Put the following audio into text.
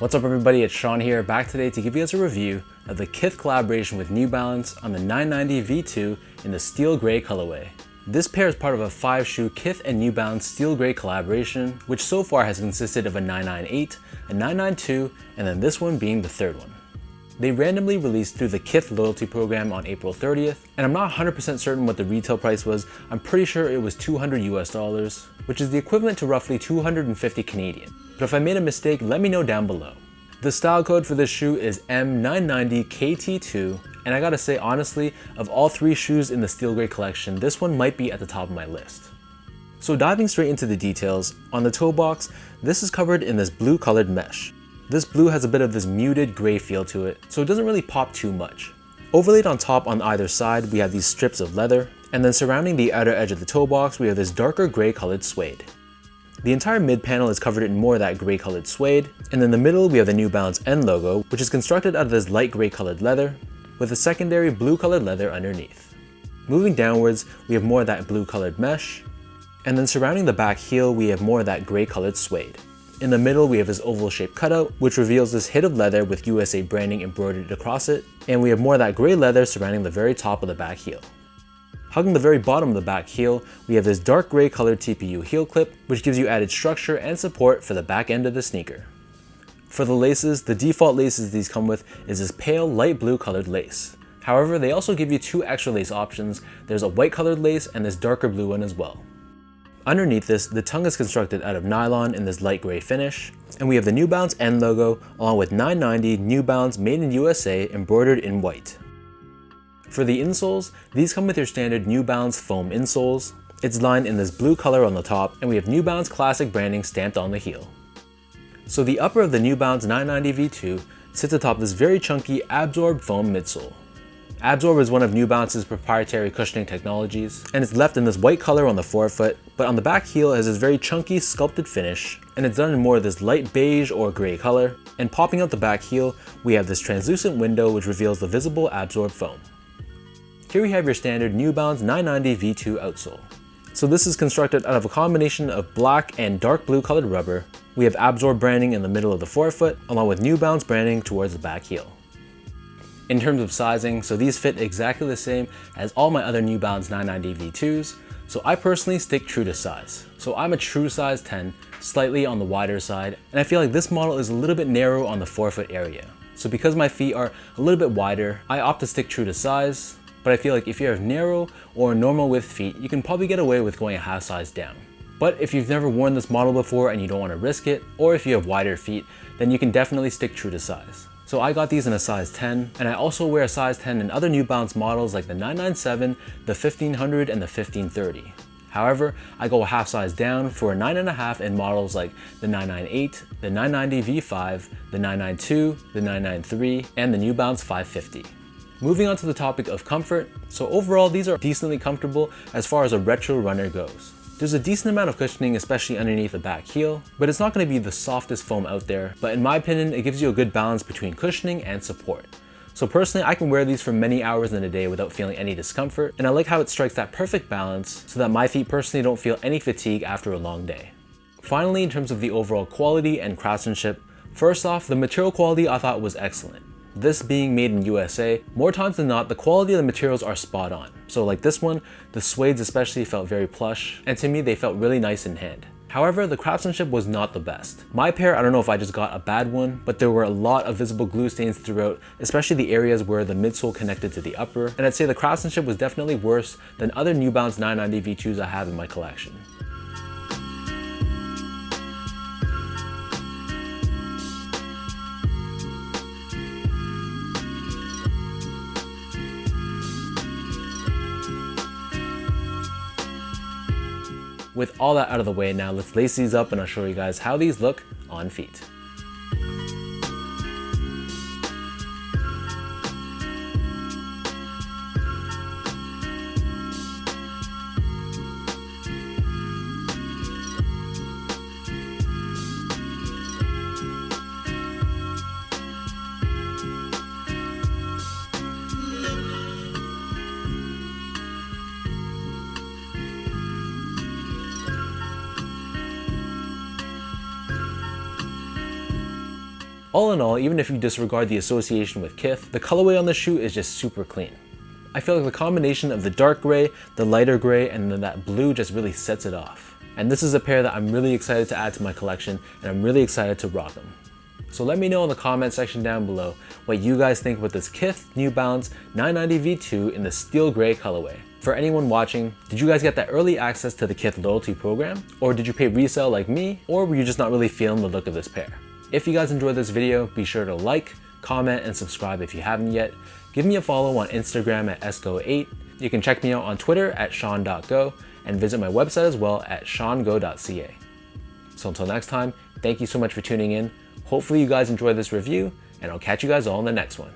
What's up everybody, it's Sean here, back today to give you guys a review of the Kith collaboration with New Balance on the 990 V2 in the steel gray colorway. This pair is part of a 5-shoe Kith and New Balance steel gray collaboration, which so far has consisted of a 998, a 992, and then this one being the third one. They randomly released through the Kith loyalty program on April 30th, and I'm not 100% certain what the retail price was. I'm pretty sure it was $200 US, which is the equivalent to roughly 250 Canadian. But if I made a mistake, let me know down below. The style code for this shoe is M990KT2, and I gotta say honestly, of all 3 shoes in the steel gray collection, this one might be at the top of my list. So diving straight into the details, on the toe box, this is covered in this blue colored mesh. This blue has a bit of this muted gray feel to it, so it doesn't really pop too much. Overlaid on top on either side, we have these strips of leather, and then surrounding the outer edge of the toe box, we have this darker gray colored suede. The entire mid panel is covered in more of that gray colored suede, and in the middle we have the New Balance N logo, which is constructed out of this light gray colored leather, with a secondary blue colored leather underneath. Moving downwards, we have more of that blue colored mesh, and then surrounding the back heel, we have more of that gray colored suede. In the middle, we have this oval shaped cutout, which reveals this hit of leather with USA branding embroidered across it, and we have more of that gray leather surrounding the very top of the back heel. Hugging the very bottom of the back heel, we have this dark gray colored TPU heel clip, which gives you added structure and support for the back end of the sneaker. For the laces, the default laces these come with is this pale light blue colored lace. However, they also give you 2 extra lace options. There's a white colored lace and this darker blue one as well. Underneath this, the tongue is constructed out of nylon in this light gray finish, and we have the New Balance N logo along with 990 New Balance Made in USA embroidered in white. For the insoles, these come with your standard New Balance foam insoles. It's lined in this blue color on the top, and we have New Balance classic branding stamped on the heel. So the upper of the New Balance 990 V2 sits atop this very chunky Absorb foam midsole. Absorb is one of New Balance's proprietary cushioning technologies, and it's left in this white color on the forefoot, but on the back heel it has this very chunky sculpted finish, and it's done in more of this light beige or gray color. And popping out the back heel, we have this translucent window which reveals the visible Absorb foam. Here we have your standard New Balance 990 V2 outsole. So this is constructed out of a combination of black and dark blue colored rubber. We have Absorb branding in the middle of the forefoot, along with New Balance branding towards the back heel. In terms of sizing, so these fit exactly the same as all my other New Balance 990 V2s, so I personally stick true to size. So I'm a true size 10, slightly on the wider side, and I feel like this model is a little bit narrow on the forefoot area. So because my feet are a little bit wider, I opt to stick true to size, but I feel like if you have narrow or normal width feet, you can probably get away with going a half size down. But if you've never worn this model before and you don't want to risk it, or if you have wider feet, then you can definitely stick true to size. So I got these in a size 10, and I also wear a size 10 in other New Balance models like the 997, the 1500, and the 1530. However, I go a half size down for a 9.5 in models like the 998, the 990 V5, the 992, the 993, and the New Balance 550. Moving on to the topic of comfort, so overall these are decently comfortable as far as a retro runner goes. There's a decent amount of cushioning, especially underneath the back heel, but it's not going to be the softest foam out there, but in my opinion, it gives you a good balance between cushioning and support. So personally, I can wear these for many hours in a day without feeling any discomfort, and I like how it strikes that perfect balance so that my feet personally don't feel any fatigue after a long day. Finally, in terms of the overall quality and craftsmanship, first off, the material quality I thought was excellent. This being made in USA, more times than not, the quality of the materials are spot on. So like this one, the suedes especially felt very plush, and to me they felt really nice in hand. However, the craftsmanship was not the best. My pair, I don't know if I just got a bad one, but there were a lot of visible glue stains throughout, especially the areas where the midsole connected to the upper, and I'd say the craftsmanship was definitely worse than other New Balance 990 V2s I have in my collection. With all that out of the way now, let's lace these up and I'll show you guys how these look on feet. All in all, even if you disregard the association with Kith, the colorway on the shoe is just super clean. I feel like the combination of the dark gray, the lighter gray, and then that blue just really sets it off. And this is a pair that I'm really excited to add to my collection, and I'm really excited to rock them. So let me know in the comment section down below what you guys think about this Kith New Balance 990 V2 in the steel gray colorway. For anyone watching, did you guys get that early access to the Kith loyalty program? Or did you pay resale like me? Or were you just not really feeling the look of this pair? If you guys enjoyed this video, be sure to like, comment, and subscribe if you haven't yet. Give me a follow on Instagram at esco8. You can check me out on Twitter at sean.go and visit my website as well at seango.ca. So until next time, thank you so much for tuning in. Hopefully you guys enjoyed this review, and I'll catch you guys all in the next one.